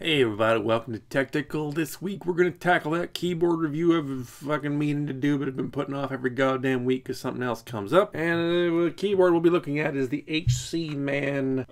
Hey everybody, welcome to Technical. This week we're going to tackle that keyboard review I've been fucking meaning to do, but have been putting off every goddamn week because something else comes up. And the keyboard we'll be looking at is the Hcman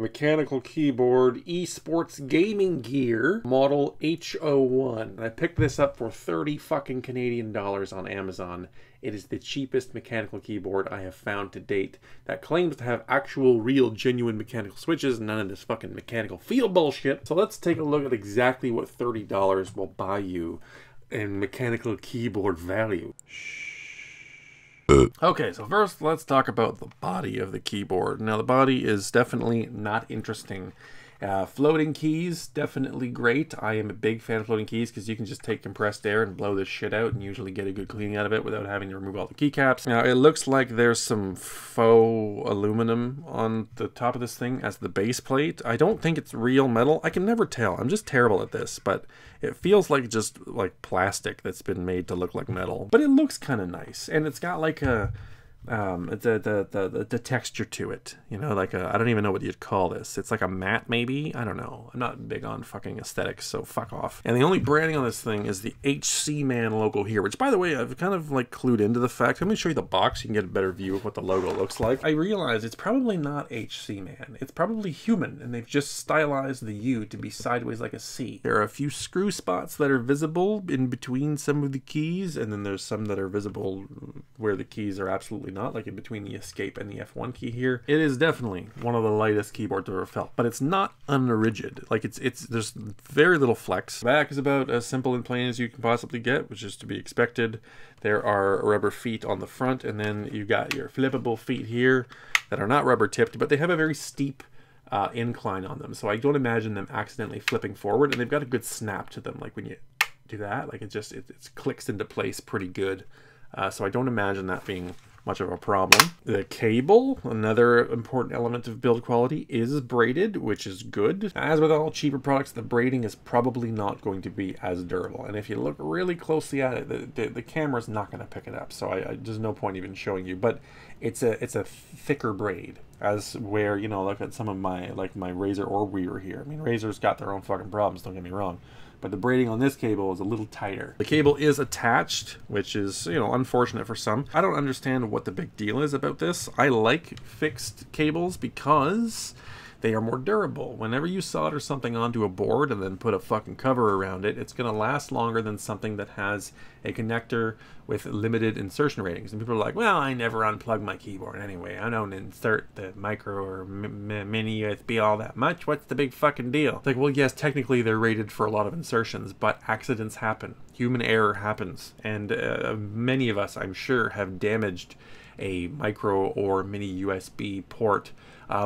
mechanical keyboard esports gaming gear model H01. And I picked this up for 30 fucking Canadian dollars on Amazon. It is the cheapest mechanical keyboard I have found to date that claims to have actual, real, genuine mechanical switches, none of this fucking mechanical feel bullshit. So let's take a look at exactly what $30 will buy you in mechanical keyboard value. Okay, so first let's talk about the body of the keyboard. Now the body is definitely not interesting. Floating keys, definitely great. I am a big fan of floating keys because you can just take compressed air and blow this shit out and usually get a good cleaning out of it without having to remove all the keycaps. Now it looks like there's some faux aluminum on the top of this thing as the base plate. I don't think it's real metal. I can never tell. I'm just terrible at this, but it feels like just like plastic that's been made to look like metal. But it looks kind of nice, and it's got like a the texture to it, you know, like I don't even know what you'd call this. It's like a matte, maybe. I don't know. I'm not big on fucking aesthetics, so fuck off. And the only branding on this thing is the Hcman logo here, which, by the way, I've kind of like clued into the fact. I'm gonna show you the box so you can get a better view of what the logo looks like. I realize it's probably not Hcman. It's probably Hcman, and they've just stylized the U to be sideways like a C. There are a few screw spots that are visible in between some of the keys, and then there's some that are visible where the keys are absolutely not, like in between the escape and the F1 key here. It is definitely one of the lightest keyboards I've ever felt, but it's not unrigid. Like there's very little flex. The back is about as simple and plain as you can possibly get, which is to be expected. There are rubber feet on the front, and then you got your flippable feet here that are not rubber tipped, but they have a very steep incline on them, so I don't imagine them accidentally flipping forward, and they've got a good snap to them, like when you do that, like it clicks into place pretty good. So I don't imagine that being much of a problem. The cable, another important element of build quality, is braided, which is good. As with all cheaper products, the braiding is probably not going to be as durable. And if you look really closely at it, the camera's not going to pick it up. So there's no point even showing you. But it's a thicker braid, as where, you know, look at some of my Razor orb weaver here. I mean, Razor's got their own fucking problems, don't get me wrong, but the braiding on this cable is a little tighter. The cable is attached, which is, you know, unfortunate for some. I don't understand what the big deal is about this. I like fixed cables because they are more durable. Whenever you solder something onto a board and then put a fucking cover around it, it's gonna last longer than something that has a connector with limited insertion ratings. And people are like, well, I never unplug my keyboard anyway. I don't insert the micro or mini USB all that much. What's the big fucking deal? It's like, well, yes, technically they're rated for a lot of insertions, but accidents happen. Human error happens. And many of us, I'm sure, have damaged a micro or mini USB port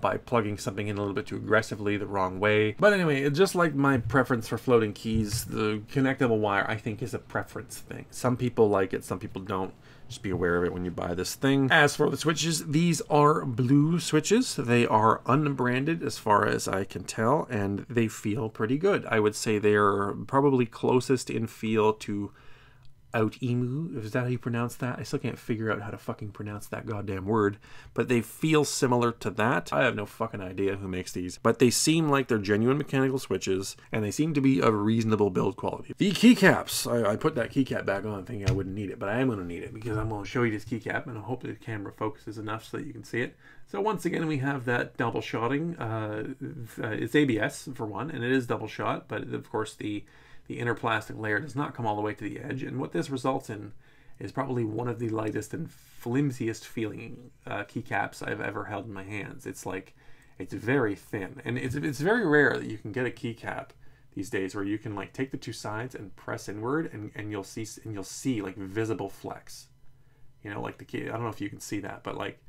by plugging something in a little bit too aggressively the wrong way. But anyway, just like my preference for floating keys, the connectable wire, I think, is a preference thing. Some people like it, some people don't. Just be aware of it when you buy this thing. As for the switches, these are blue switches. They are unbranded as far as I can tell, and they feel pretty good. I would say they're probably closest in feel to Outemu, is that how you pronounce that? I still can't figure out how to fucking pronounce that goddamn word, but they feel similar to that. I have no fucking idea who makes these, but they seem like they're genuine mechanical switches, and they seem to be of reasonable build quality. The keycaps, I put that keycap back on thinking I wouldn't need it, but I am going to need it because I'm going to show you this keycap, and I hope the camera focuses enough so that you can see it. So once again, we have that double shotting. It's ABS for one, and it is double shot, but of course the inner plastic layer does not come all the way to the edge, and what this results in is probably one of the lightest and flimsiest feeling keycaps I've ever held in my hands. It's like, it's very thin, and it's very rare that you can get a keycap these days where you can like take the two sides and press inward, and you'll see like visible flex. You know, like the key. I don't know if you can see that, but like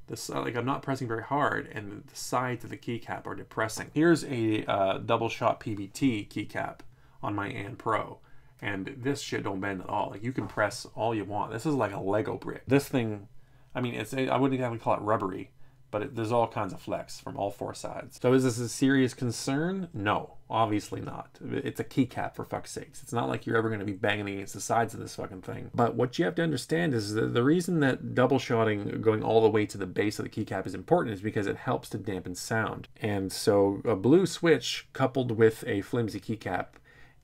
this, like I'm not pressing very hard, and the sides of the keycap are depressing. Here's a double shot PVT keycap on my An Pro, and this shit don't bend at all. Like, you can press all you want. This is like a Lego brick. This thing, I mean, I wouldn't exactly call it rubbery, but there's all kinds of flex from all four sides. So is this a serious concern? No, obviously not. It's a keycap, for fuck's sakes. It's not like you're ever going to be banging against the sides of this fucking thing. But what you have to understand is the reason that double shotting going all the way to the base of the keycap is important is because it helps to dampen sound. And so a blue switch coupled with a flimsy keycap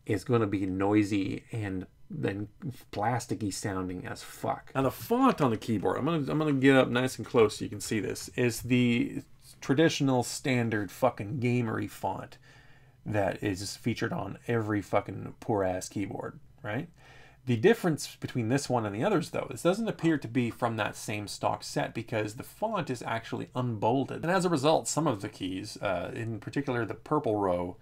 is going to be noisy and then plasticky sounding as fuck. Now the font on the keyboard, I'm gonna get up nice and close so you can see this, is the traditional standard fucking gamery font that is featured on every fucking poor ass keyboard, right? The difference between this one and the others, though, this doesn't appear to be from that same stock set because the font is actually unbolded. And as a result, some of the keys, in particular the purple row,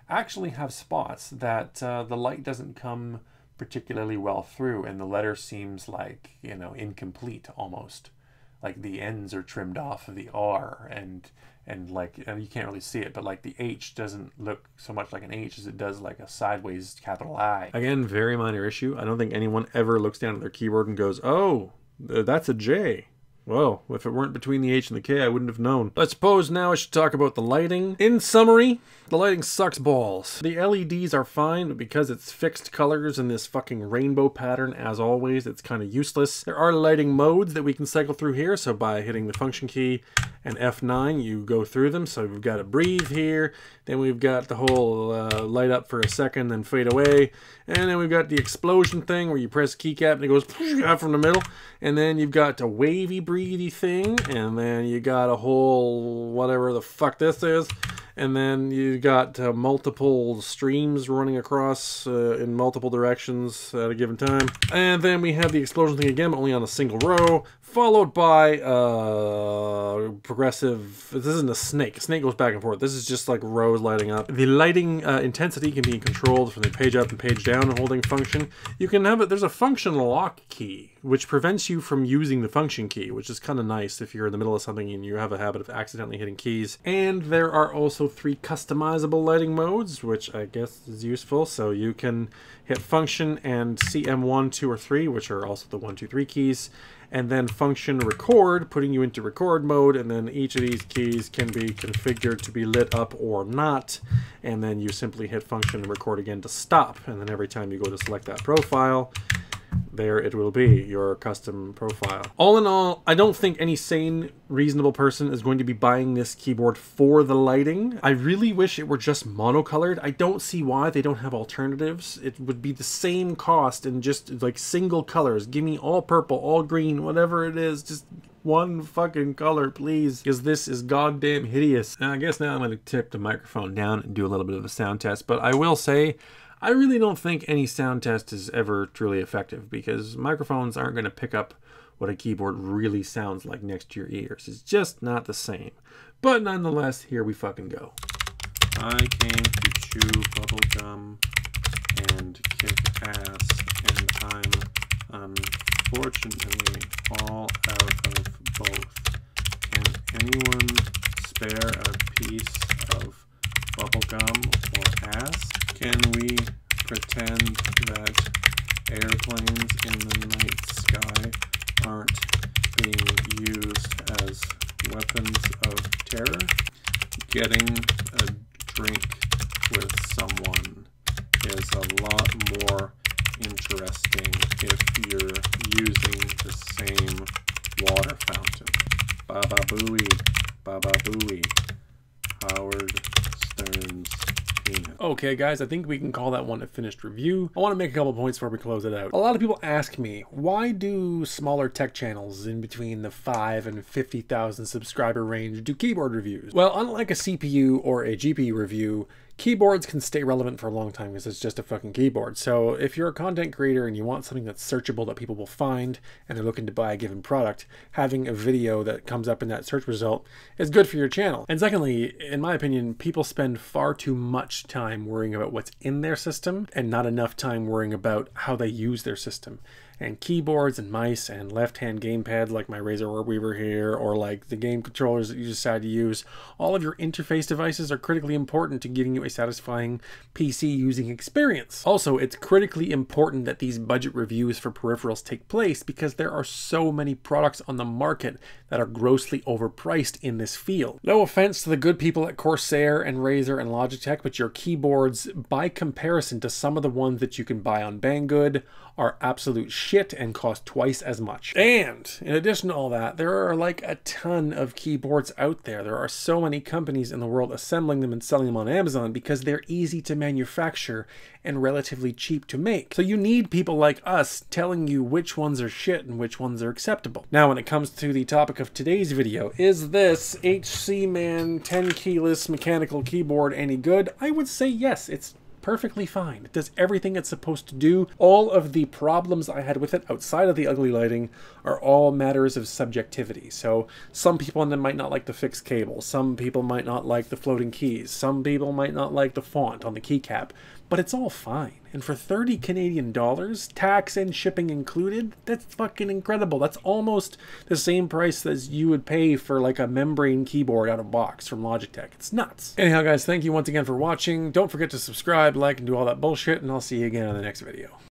actually have spots that the light doesn't come particularly well through, and the letter seems like, you know, incomplete almost. Like the ends are trimmed off of the R, and like, you can't really see it, but like the H doesn't look so much like an H as it does like a sideways capital I. Again, very minor issue. I don't think anyone ever looks down at their keyboard and goes, oh, that's a J. Well, if it weren't between the H and the K, I wouldn't have known. I suppose now I should talk about the lighting. In summary, the lighting sucks balls. The LEDs are fine, but because it's fixed colors in this fucking rainbow pattern, as always, it's kind of useless. There are lighting modes that we can cycle through here, so by hitting the function key and F9, you go through them. So we've got a breathe here, then we've got the whole light up for a second, then fade away, and then we've got the explosion thing where you press keycap and it goes out from the middle, and then you've got a wavy breathy thing, and then you got a whole whatever the fuck this is, and then you got multiple streams running across in multiple directions at a given time, and then we have the explosion thing again, but only on a single row, followed by progressive. This isn't a snake. A snake goes back and forth. This is just like rows lighting up. The lighting intensity can be controlled from the page up and page down holding function. You can have it. There's a function lock key which prevents you from using the function key, which is kind of nice if you're in the middle of something and you have a habit of accidentally hitting keys. And there are also 3 customizable lighting modes, which I guess is useful. So you can hit function and CM1, 2, or 3, which are also the 1, 2, 3 keys, and then function record, putting you into record mode, and then each of these keys can be configured to be lit up or not, and then you simply hit function and record again to stop, and then every time you go to select that profile, there it will be, your custom profile. All in all, I don't think any sane, reasonable person is going to be buying this keyboard for the lighting. I really wish it were just monocolored. I don't see why they don't have alternatives. It would be the same cost and just like single colors. Give me all purple, all green, whatever it is, just one fucking color, please, because this is goddamn hideous. And I guess now I'm going to tip the microphone down and do a little bit of a sound test, but I will say, I really don't think any sound test is ever truly effective because microphones aren't going to pick up what a keyboard really sounds like next to your ears. It's just not the same. But nonetheless, here we fucking go. I came to chew bubblegum and kick ass, and I'm unfortunately all out of both. Can anyone spare a piece of bubblegum or ass? Can we pretend that airplanes in the night sky aren't being used as weapons of terror? Getting a drink with someone is a lot more interesting if you're using the same water fountain. Baba Booey, Baba Booey. Howard Stern's penis. Okay guys, I think we can call that one a finished review. I want to make a couple points before we close it out. A lot of people ask me, why do smaller tech channels in between the 5 and 50,000 subscriber range do keyboard reviews? Well, unlike a CPU or a GPU review, keyboards can stay relevant for a long time because it's just a fucking keyboard. So if you're a content creator and you want something that's searchable that people will find and they're looking to buy a given product, having a video that comes up in that search result is good for your channel. And secondly, in my opinion, people spend far too much time worrying about what's in their system and not enough time worrying about how they use their system. And keyboards and mice and left-hand gamepads like my Razer Orb Weaver here, or like the game controllers that you decide to use, all of your interface devices are critically important to giving you a satisfying PC using experience. Also, it's critically important that these budget reviews for peripherals take place because there are so many products on the market that are grossly overpriced in this field. No offense to the good people at Corsair and Razer and Logitech, but your keyboards, by comparison to some of the ones that you can buy on Banggood, are absolute shit and cost twice as much. And in addition to all that, there are like a ton of keyboards out there. There are so many companies in the world assembling them and selling them on Amazon because they're easy to manufacture and relatively cheap to make. So you need people like us telling you which ones are shit and which ones are acceptable. Now, when it comes to the topic of today's video, is this Hcman 10 keyless mechanical keyboard any good? I would say yes, it's perfectly fine. It does everything it's supposed to do. All of the problems I had with it outside of the ugly lighting are all matters of subjectivity. So some people in them might not like the fixed cable. Some people might not like the floating keys. Some people might not like the font on the keycap. But it's all fine. And for 30 Canadian dollars, tax and shipping included, that's fucking incredible. That's almost the same price as you would pay for like a membrane keyboard out of box from Logitech. It's nuts. Anyhow, guys, thank you once again for watching. Don't forget to subscribe, like, and do all that bullshit, and I'll see you again in the next video.